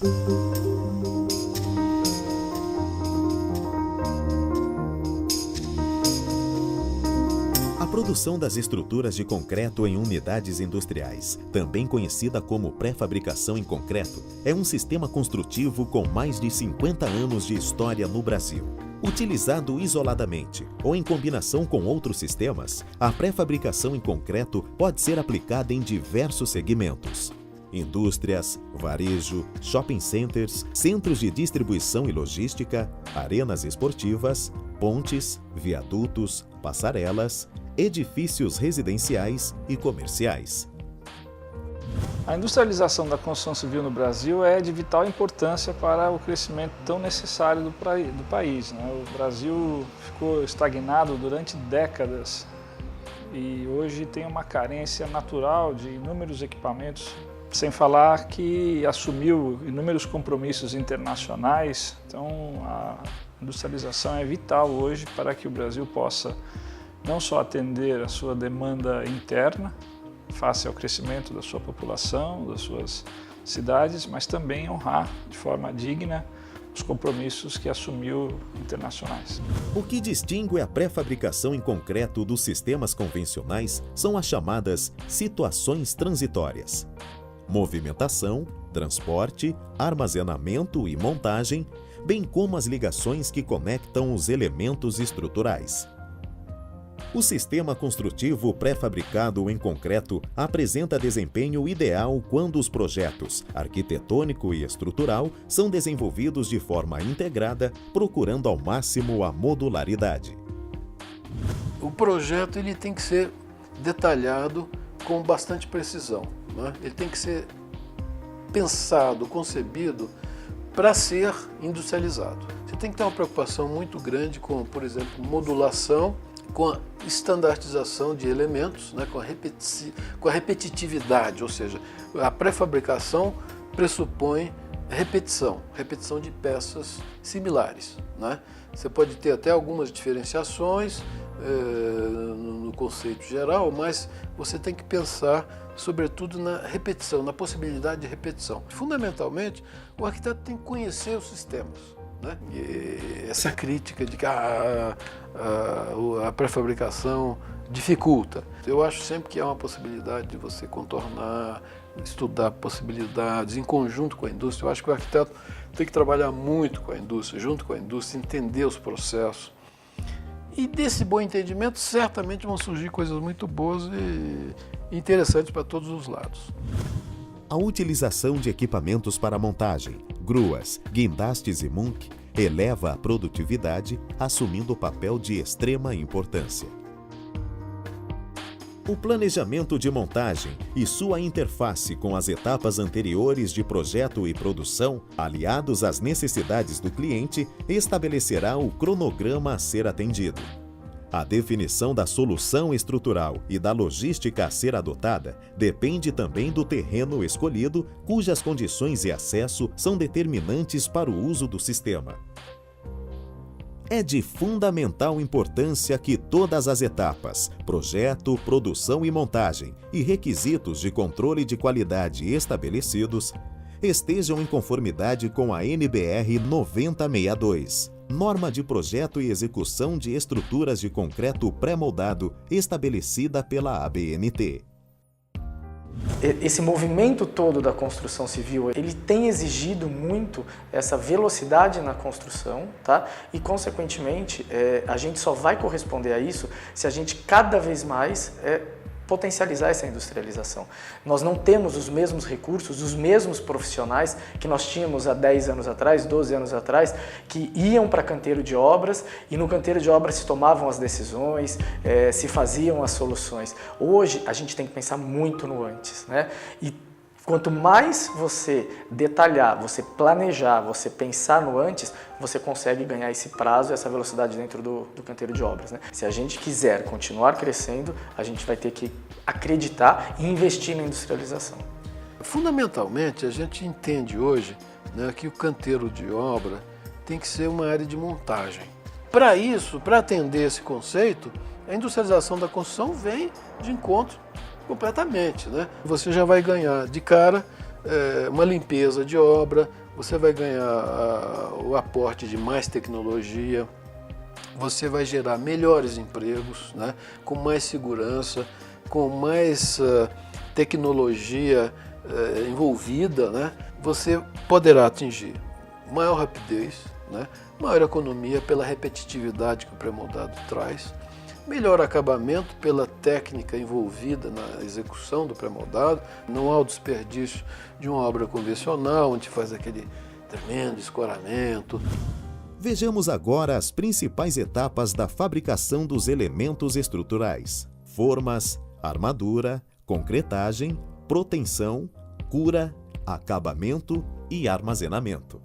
A produção das estruturas de concreto em unidades industriais, também conhecida como pré-fabricação em concreto, é um sistema construtivo com mais de 50 anos de história no Brasil. Utilizado isoladamente ou em combinação com outros sistemas, a pré-fabricação em concreto pode ser aplicada em diversos segmentos: indústrias, varejo, shopping centers, centros de distribuição e logística, arenas esportivas, pontes, viadutos, passarelas, edifícios residenciais e comerciais. A industrialização da construção civil no Brasil é de vital importância para o crescimento tão necessário do país, né? O Brasil ficou estagnado durante décadas e hoje tem uma carência natural de inúmeros equipamentos, sem falar que assumiu inúmeros compromissos internacionais. Então a industrialização é vital hoje para que o Brasil possa não só atender a sua demanda interna, face ao crescimento da sua população, das suas cidades, mas também honrar de forma digna os compromissos que assumiu internacionais. O que distingue a pré-fabricação em concreto dos sistemas convencionais são as chamadas situações transitórias: movimentação, transporte, armazenamento e montagem, bem como as ligações que conectam os elementos estruturais. O sistema construtivo pré-fabricado em concreto apresenta desempenho ideal quando os projetos arquitetônico e estrutural são desenvolvidos de forma integrada, procurando ao máximo a modularidade. O projeto ele tem que ser detalhado com bastante precisão, né? Ele tem que ser pensado, concebido para ser industrializado. Você tem que ter uma preocupação muito grande com, por exemplo, modulação, com a estandartização de elementos, né, com a repetitividade, ou seja, a pré-fabricação pressupõe repetição de peças similares, né? Você pode ter até algumas diferenciações no conceito geral, mas você tem que pensar sobretudo na repetição, na possibilidade de repetição. Fundamentalmente, o arquiteto tem que conhecer os sistemas, né? E essa crítica de que a pré-fabricação dificulta. Eu acho sempre que há uma possibilidade de você contornar, estudar possibilidades em conjunto com a indústria. Eu acho que o arquiteto tem que trabalhar muito com a indústria, junto com a indústria, entender os processos. E desse bom entendimento, certamente vão surgir coisas muito boas e interessantes para todos os lados. A utilização de equipamentos para montagem, gruas, guindastes e MUNC eleva a produtividade, assumindo o papel de extrema importância. O planejamento de montagem e sua interface com as etapas anteriores de projeto e produção, aliados às necessidades do cliente, estabelecerá o cronograma a ser atendido. A definição da solução estrutural e da logística a ser adotada depende também do terreno escolhido, cujas condições e acesso são determinantes para o uso do sistema. É de fundamental importância que todas as etapas, projeto, produção e montagem, e requisitos de controle de qualidade estabelecidos, estejam em conformidade com a NBR 9062. Norma de projeto e execução de estruturas de concreto pré-moldado estabelecida pela ABNT. Esse movimento todo da construção civil, ele tem exigido muito essa velocidade na construção, tá? E, consequentemente, a gente só vai corresponder a isso se a gente cada vez mais potencializar essa industrialização. Nós não temos os mesmos recursos, os mesmos profissionais que nós tínhamos há 10 anos atrás, 12 anos atrás, que iam para canteiro de obras e no canteiro de obras se tomavam as decisões, se faziam as soluções. Hoje a gente tem que pensar muito no antes, né? E quanto mais você detalhar, você planejar, você pensar no antes, você consegue ganhar esse prazo e essa velocidade dentro do canteiro de obras, né? Se a gente quiser continuar crescendo, a gente vai ter que acreditar e investir na industrialização. Fundamentalmente, a gente entende hoje, né, que o canteiro de obra tem que ser uma área de montagem. Para isso, para atender esse conceito, a industrialização da construção vem de encontro completamente, né? Você já vai ganhar de cara uma limpeza de obra, você vai ganhar o aporte de mais tecnologia, você vai gerar melhores empregos, né, com mais segurança, com mais tecnologia envolvida, né, você poderá atingir maior rapidez, né, maior economia pela repetitividade que o pré-moldado traz, melhor acabamento pela técnica envolvida na execução do pré-moldado, não há o desperdício de uma obra convencional, onde faz aquele tremendo escoramento. Vejamos agora as principais etapas da fabricação dos elementos estruturais: formas, armadura, concretagem, proteção, cura, acabamento e armazenamento.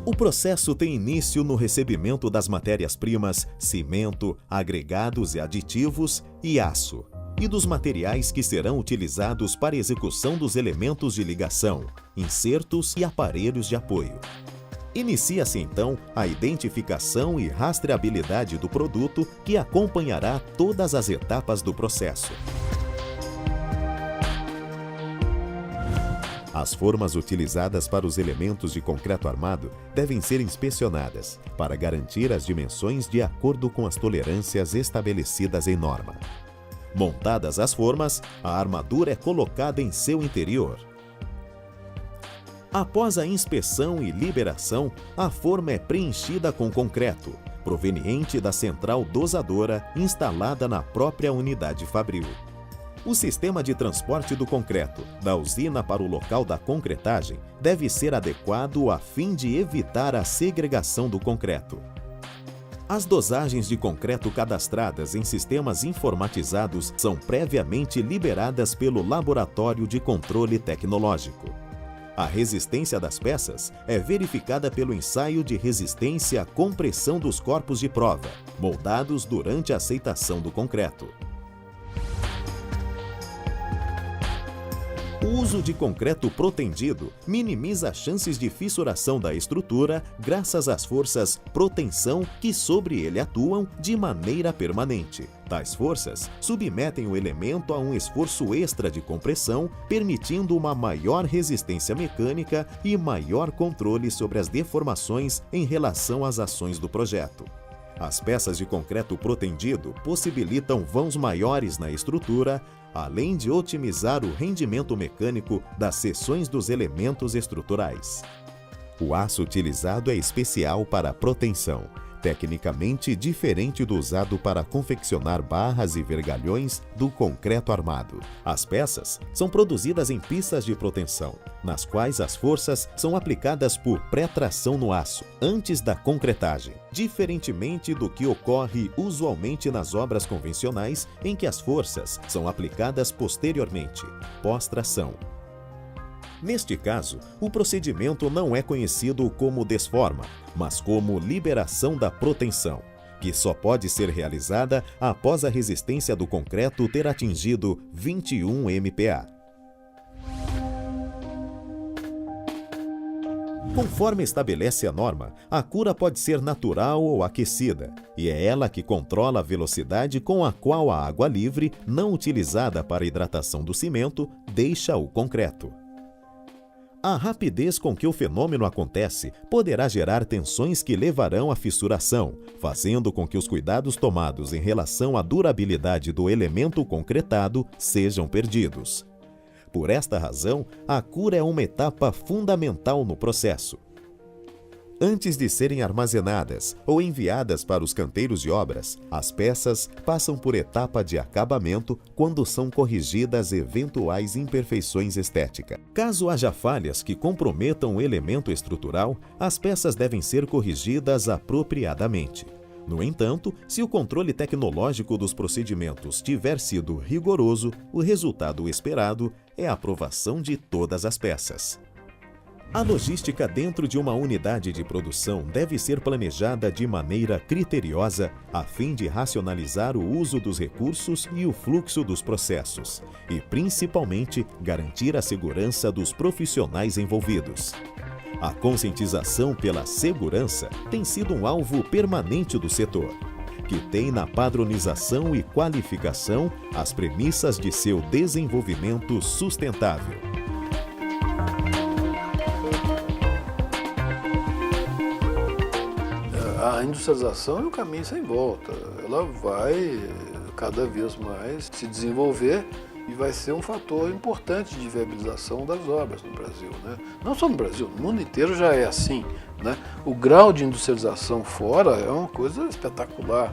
O processo tem início no recebimento das matérias-primas, cimento, agregados e aditivos e aço, e dos materiais que serão utilizados para a execução dos elementos de ligação, insertos e aparelhos de apoio. Inicia-se então a identificação e rastreabilidade do produto, que acompanhará todas as etapas do processo. As formas utilizadas para os elementos de concreto armado devem ser inspecionadas para garantir as dimensões de acordo com as tolerâncias estabelecidas em norma. Montadas as formas, a armadura é colocada em seu interior. Após a inspeção e liberação, a forma é preenchida com concreto, proveniente da central dosadora instalada na própria unidade fabril. O sistema de transporte do concreto, da usina para o local da concretagem, deve ser adequado a fim de evitar a segregação do concreto. As dosagens de concreto cadastradas em sistemas informatizados são previamente liberadas pelo Laboratório de Controle Tecnológico. A resistência das peças é verificada pelo ensaio de resistência à compressão dos corpos de prova, moldados durante a aceitação do concreto. O uso de concreto protendido minimiza as chances de fissuração da estrutura graças às forças proteção que sobre ele atuam de maneira permanente. Tais forças submetem o elemento a um esforço extra de compressão, permitindo uma maior resistência mecânica e maior controle sobre as deformações em relação às ações do projeto. As peças de concreto protendido possibilitam vãos maiores na estrutura, além de otimizar o rendimento mecânico das seções dos elementos estruturais. O aço utilizado é especial para proteção, tecnicamente diferente do usado para confeccionar barras e vergalhões do concreto armado. As peças são produzidas em pistas de proteção, nas quais as forças são aplicadas por pré-tração no aço, antes da concretagem, diferentemente do que ocorre usualmente nas obras convencionais, em que as forças são aplicadas posteriormente, pós-tração. Neste caso, o procedimento não é conhecido como desforma, mas como liberação da proteção, que só pode ser realizada após a resistência do concreto ter atingido 21 MPa. Conforme estabelece a norma, a cura pode ser natural ou aquecida, e é ela que controla a velocidade com a qual a água livre, não utilizada para a hidratação do cimento, deixa o concreto. A rapidez com que o fenômeno acontece poderá gerar tensões que levarão à fissuração, fazendo com que os cuidados tomados em relação à durabilidade do elemento concretado sejam perdidos. Por esta razão, a cura é uma etapa fundamental no processo. Antes de serem armazenadas ou enviadas para os canteiros de obras, as peças passam por etapa de acabamento quando são corrigidas eventuais imperfeições estéticas. Caso haja falhas que comprometam o elemento estrutural, as peças devem ser corrigidas apropriadamente. No entanto, se o controle tecnológico dos procedimentos tiver sido rigoroso, o resultado esperado é a aprovação de todas as peças. A logística dentro de uma unidade de produção deve ser planejada de maneira criteriosa, a fim de racionalizar o uso dos recursos e o fluxo dos processos, e principalmente garantir a segurança dos profissionais envolvidos. A conscientização pela segurança tem sido um alvo permanente do setor, que tem na padronização e qualificação as premissas de seu desenvolvimento sustentável. A industrialização é um caminho sem volta. Ela vai cada vez mais se desenvolver e vai ser um fator importante de viabilização das obras no Brasil, né? Não só no Brasil, no mundo inteiro já é assim, né? O grau de industrialização fora é uma coisa espetacular.